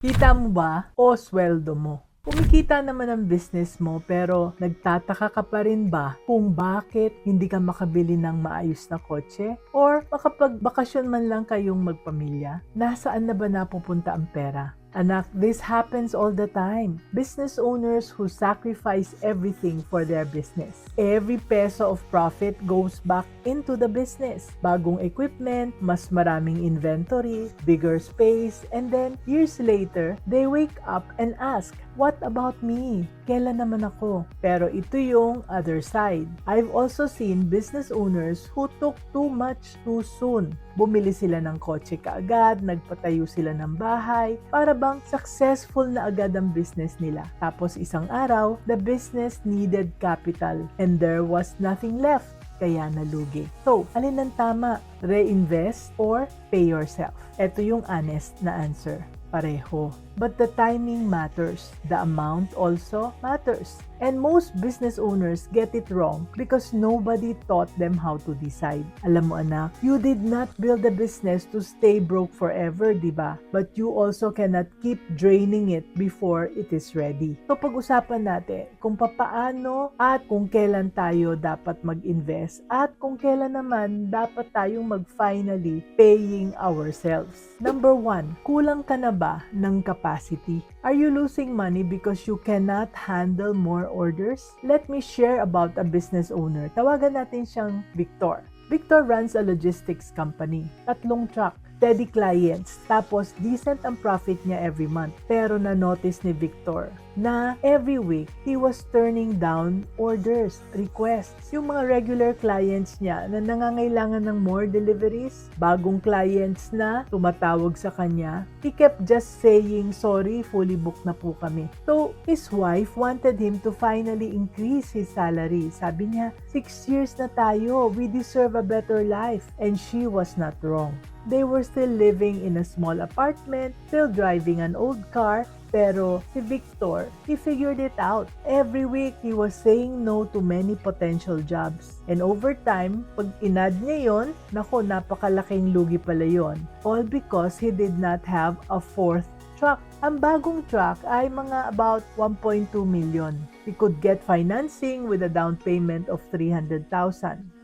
Kita mo ba o sweldo mo? Kumikita naman ang business mo pero nagtataka ka pa rin ba kung bakit hindi ka makabili ng maayos na kotse? Or makapagbakasyon man lang kayong magpamilya? Nasaan na ba napupunta ang pera? Anak, this happens all the time. Business owners who sacrifice everything for their business. Every peso of profit goes back into the business. Bagong equipment, mas maraming inventory, bigger space, and then years later, they wake up and ask, what about me? Kailan naman ako? Pero ito yung other side. I've also seen business owners who took too much too soon. Bumili sila ng kotse kaagad, nagpatayo sila ng bahay, para bang successful na agad ang business nila. Tapos isang araw, the business needed capital and there was nothing left. Kaya nalugi. So, alin ang tama? Reinvest or pay yourself? Ito yung honest na answer. Pareho. But the timing matters. The amount also matters. And most business owners get it wrong because nobody taught them how to decide. Alam mo anak, you did not build a business to stay broke forever, di ba? But you also cannot keep draining it before it is ready. So pag-usapan natin kung papaano at kung kailan tayo dapat mag-invest at kung kailan naman dapat tayong mag-finally paying ourselves. Number 1, kulang ka na ba ng capacity? Are you losing money because you cannot handle more orders? Let me share about a business owner. Tawagan natin siyang Victor. Victor runs a logistics company. 3 truck, steady clients, tapos decent ang profit niya every month. Pero na-notice ni Victor na every week, he was turning down orders, requests. Yung mga regular clients niya na nangangailangan ng more deliveries, bagong clients na tumatawag sa kanya, he kept just saying, sorry, fully booked na po kami. So, his wife wanted him to finally increase his salary. Sabi niya, 6 years na tayo, we deserve a better life. And she was not wrong. They were still living in a small apartment, still driving an old car, pero si Victor, he figured it out. Every week, he was saying no to many potential jobs. And over time, pag inad niya yon, nako, napakalaking lugi pala yon. All because he did not have a 4th truck. Ang bagong truck ay mga about 1.2 million. He could get financing with a down payment of 300,000.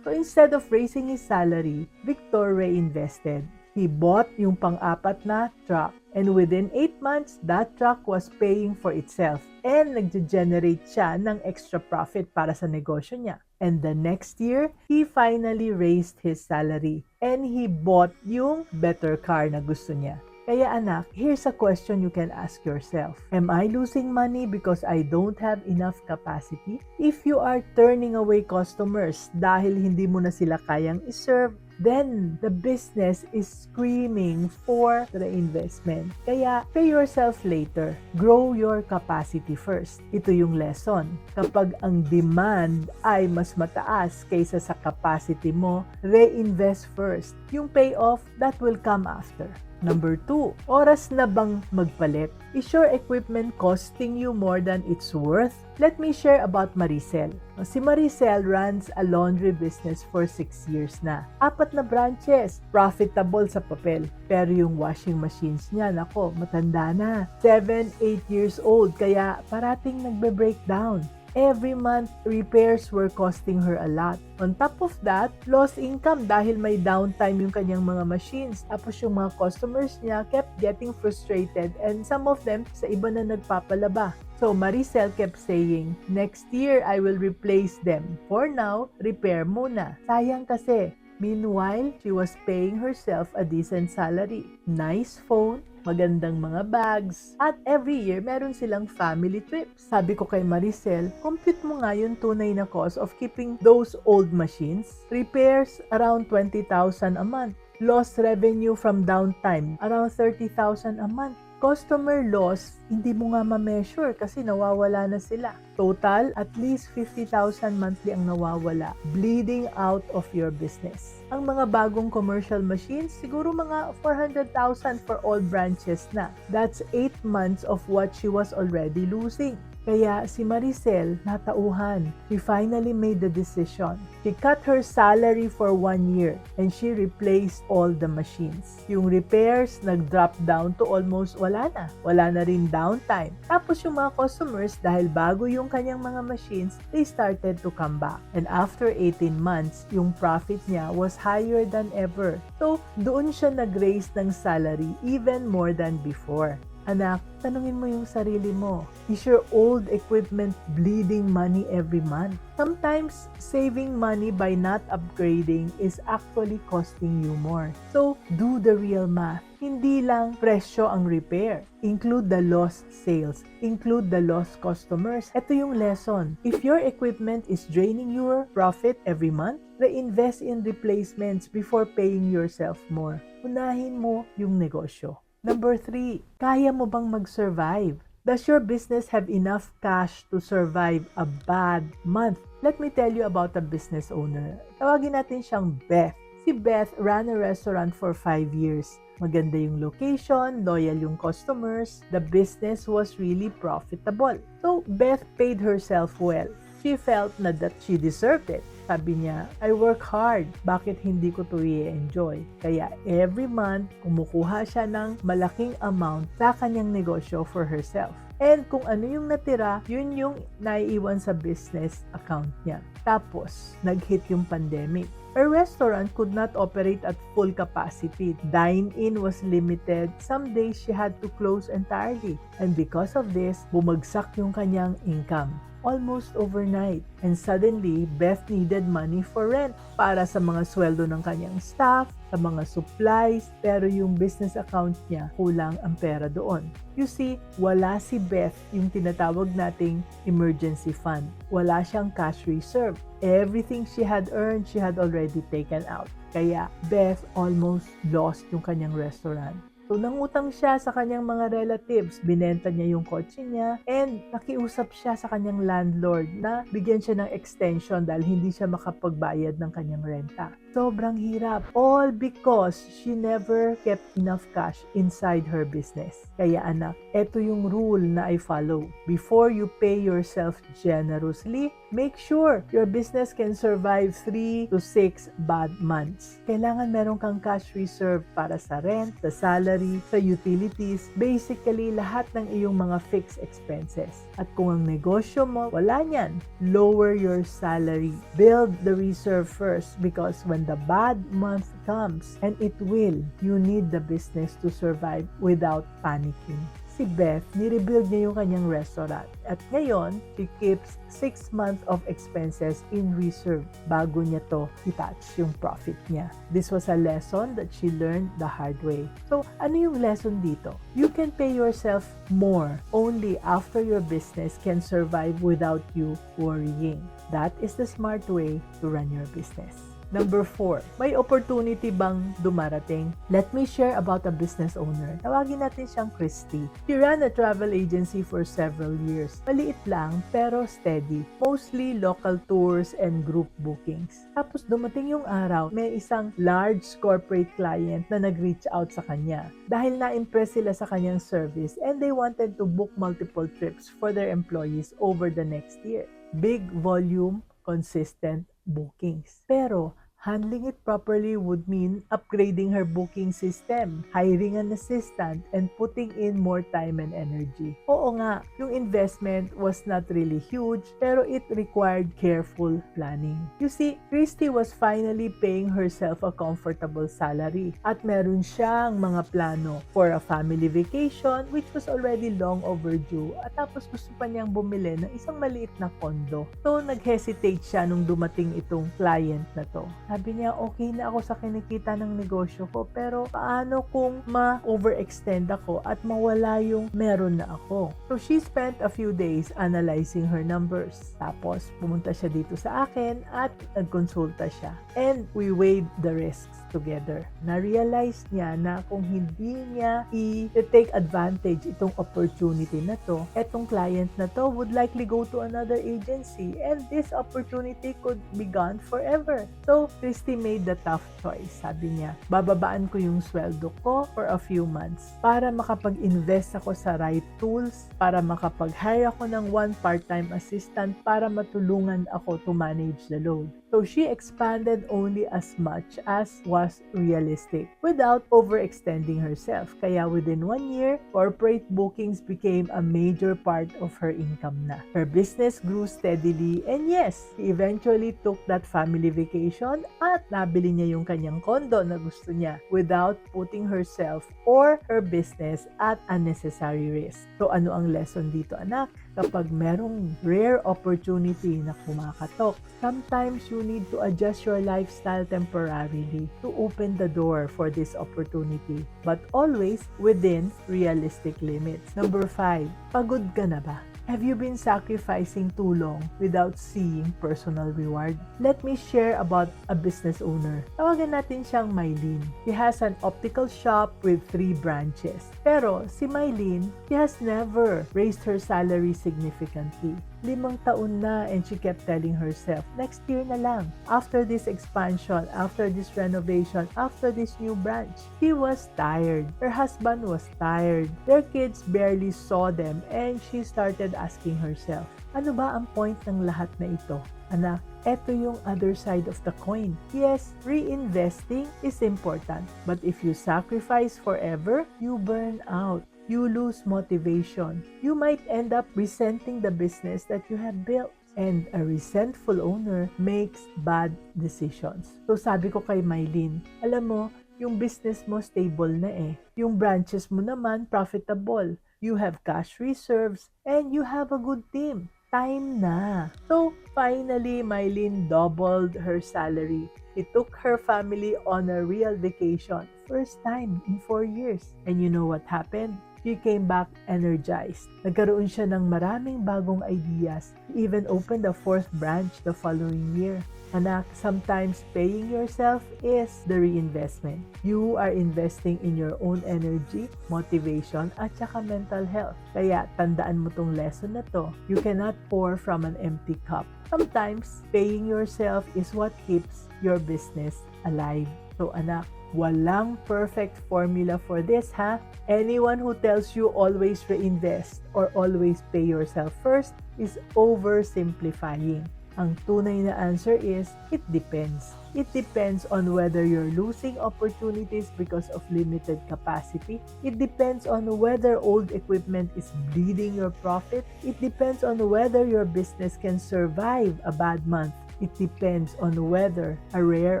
So instead of raising his salary, Victor reinvested. He bought yung pang-4 na truck. And within 8 months, that truck was paying for itself. And nag-generate siya ng extra profit para sa negosyo niya. And the next year, he finally raised his salary. And he bought yung better car na gusto niya. Kaya anak, here's a question you can ask yourself. Am I losing money because I don't have enough capacity? If you are turning away customers dahil hindi mo na sila kayang iserve, then the business is screaming for the investment. Kaya pay yourself later. Grow your capacity first. Ito yung lesson. Kapag ang demand ay mas mataas kaysa sa capacity mo, reinvest first. Yung payoff, that will come after. Number 2, oras na bang magpalit? Is your equipment costing you more than it's worth? Let me share about Maricel. Si Maricel runs a laundry business for 6 years na. 4 na branches, profitable sa papel. Pero yung washing machines niya, nako, matanda na. 7, 8 years old, kaya parating nagbe-breakdown. Every month, repairs were costing her a lot. On top of that, lost income dahil may downtime yung kanyang mga machines. Tapos yung mga customers niya kept getting frustrated and some of them sa iba na nagpapalaba. So Maricel kept saying, next year I will replace them. For now, repair muna. Sayang kasi. Meanwhile, she was paying herself a decent salary. Nice phone, magandang mga bags, at every year meron silang family trips. Sabi ko kay Maricel, compute mo nga yung tunay na cost of keeping those old machines. Repairs around 20,000 a month. Lost revenue from downtime around 30,000 a month. Customer loss, hindi mo nga ma-measure kasi nawawala na sila. Total, at least 50,000 monthly ang nawawala. Bleeding out of your business. Ang mga bagong commercial machines, siguro mga 400,000 for all branches na. That's 8 months of what she was already losing. Kaya si Maricel natauhan. She finally made the decision. She cut her salary for 1 year and she replaced all the machines. Yung repairs nag-drop down to almost wala na. Wala na rin downtime. Tapos yung mga customers, dahil bago yung kanyang mga machines, they started to come back. And after 18 months, yung profit niya was higher than ever. So, doon siya nag-raise ng salary even more than before. Anak, tanungin mo yung sarili mo. Is your old equipment bleeding money every month? Sometimes, saving money by not upgrading is actually costing you more. So, do the real math. Hindi lang presyo ang repair. Include the lost sales. Include the lost customers. Ito yung lesson. If your equipment is draining your profit every month, reinvest in replacements before paying yourself more. Unahin mo yung negosyo. Number 3, kaya mo bang mag-survive? Does your business have enough cash to survive a bad month? Let me tell you about a business owner. Tawagin natin siyang Beth. Si Beth ran a restaurant for 5 years. Maganda yung location, loyal yung customers, the business was really profitable. So, Beth paid herself well. She felt na that she deserved it. Sabi niya, I work hard. Bakit hindi ko to i-enjoy? Kaya every month, kumukuha siya ng malaking amount sa kanyang negosyo for herself. And kung ano yung natira, yun yung naiiwan sa business account niya. Tapos, nag-hit yung pandemic. Her restaurant could not operate at full capacity. Dine-in was limited. Some days she had to close entirely. And because of this, bumagsak yung kanyang income. Almost overnight. And suddenly, Beth needed money for rent para sa mga sweldo ng kanyang staff, sa mga supplies, pero yung business account niya, kulang ang pera doon. You see, wala si Beth yung tinatawag nating emergency fund. Wala siyang cash reserve. Everything she had earned, she had already taken out. Kaya Beth almost lost yung kanyang restaurant. So, nangutang siya sa kanyang mga relatives, binenta niya yung kotse niya, and nakiusap siya sa kanyang landlord na bigyan siya ng extension dahil hindi siya makapagbayad ng kanyang renta. Sobrang hirap. All because she never kept enough cash inside her business. Kaya anak, eto yung rule na I follow. Before you pay yourself generously, make sure your business can survive 3 to 6 bad months. Kailangan meron kang cash reserve para sa rent, sa salary, sa utilities, basically lahat ng iyong mga fixed expenses. At kung ang negosyo mo, wala niyan, lower your salary. Build the reserve first because when the bad month comes, and it will, you need the business to survive without panicking. Si Beth, nirebuild niya yung kanyang restaurant. At ngayon, she keeps 6 months of expenses in reserve bago niya to i-touch yung profit niya. This was a lesson that she learned the hard way. So, ano yung lesson dito? You can pay yourself more only after your business can survive without you worrying. That is the smart way to run your business. Number 4, may opportunity bang dumarating? Let me share about a business owner. Tawagin natin siyang Christy. She ran a travel agency for several years. Maliit lang pero steady. Mostly local tours and group bookings. Tapos dumating yung araw, may isang large corporate client na nag-reach out sa kanya. Dahil na-impress sila sa kanyang service and they wanted to book multiple trips for their employees over the next year. Big volume, consistent bookings. Pero, handling it properly would mean upgrading her booking system, hiring an assistant, and putting in more time and energy. Oo nga, yung investment was not really huge, pero it required careful planning. You see, Christy was finally paying herself a comfortable salary at meron siyang mga plano for a family vacation which was already long overdue at tapos gusto pa niyang bumili ng isang maliit na kondo. So, nag-hesitate siya nung dumating itong client na to. Sabi niya, okay na ako sa kinikita ng negosyo ko, pero paano kung ma-overextend ako at mawala yung meron na ako? So, she spent a few days analyzing her numbers. Tapos, pumunta siya dito sa akin at nagkonsulta siya. And we weighed the risks together. Na-realize niya na kung hindi niya i-take advantage itong opportunity na to, etong client na to would likely go to another agency and this opportunity could be gone forever. So, Christy made the tough choice. Sabi niya, bababaan ko yung sweldo ko for a few months para makapag-invest ako sa right tools, para makapag-hire ako ng one part-time assistant para matulungan ako to manage the load. So she expanded only as much as was realistic without overextending herself. Kaya within 1 year, corporate bookings became a major part of her income na. Her business grew steadily and yes, she eventually took that family vacation at nabili niya yung kanyang condo na gusto niya without putting herself or her business at unnecessary risk. So ano ang lesson dito, anak? Kapag merong rare opportunity na kumakatok, sometimes you need to adjust your lifestyle temporarily to open the door for this opportunity, but always within realistic limits. Number 5, pagod ka na ba? Have you been sacrificing too long without seeing personal reward? Let me share about a business owner. Tawagan natin siyang Mylene. She has an optical shop with 3 branches. Pero si Mylene, she has never raised her salary significantly. 5 taon na and she kept telling herself, next year na lang. After this expansion, after this renovation, after this new branch, she was tired. Her husband was tired. Their kids barely saw them and she started asking herself, ano ba ang point ng lahat na ito? Anak, eto yung other side of the coin. Yes, reinvesting is important. But if you sacrifice forever, you burn out. You lose motivation. You might end up resenting the business that you have built. And a resentful owner makes bad decisions. So sabi ko kay Mylene, alam mo, yung business mo stable na eh. Yung branches mo naman profitable. You have cash reserves and you have a good team. Time na. So finally, Mylene doubled her salary. She took her family on a real vacation. First time in 4 years. And you know what happened? She came back energized. Nagkaroon siya ng maraming bagong ideas. She even opened a 4th branch the following year. Anak, sometimes paying yourself is the reinvestment. You are investing in your own energy, motivation, at saka mental health. Kaya tandaan mo tong lesson na to. You cannot pour from an empty cup. Sometimes, paying yourself is what keeps your business alive. So anak, walang perfect formula for this, ha? Anyone who tells you always reinvest or always pay yourself first is oversimplifying. Ang tunay na answer is, it depends. It depends on whether you're losing opportunities because of limited capacity. It depends on whether old equipment is bleeding your profit. It depends on whether your business can survive a bad month. It depends on whether a rare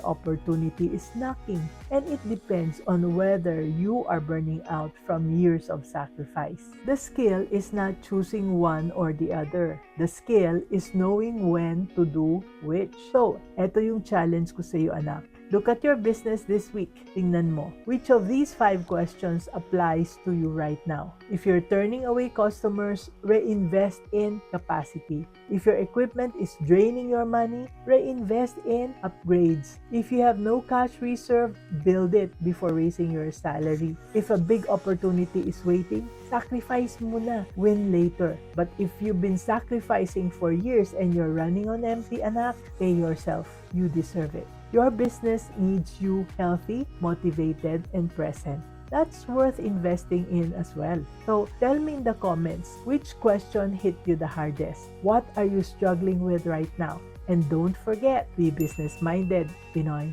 opportunity is knocking. And it depends on whether you are burning out from years of sacrifice. The skill is not choosing one or the other. The skill is knowing when to do which. So, eto yung challenge ko sa iyo, anak. Look at your business this week. Tingnan mo, which of these 5 questions applies to you right now? If you're turning away customers, reinvest in capacity. If your equipment is draining your money, reinvest in upgrades. If you have no cash reserve, build it before raising your salary. If a big opportunity is waiting, sacrifice muna, win later. But if you've been sacrificing for years and you're running on empty, anak, pay yourself. You deserve it. Your business needs you healthy, motivated, and present. That's worth investing in as well. So tell me in the comments, which question hit you the hardest? What are you struggling with right now? And don't forget, be business-minded, Pinoy.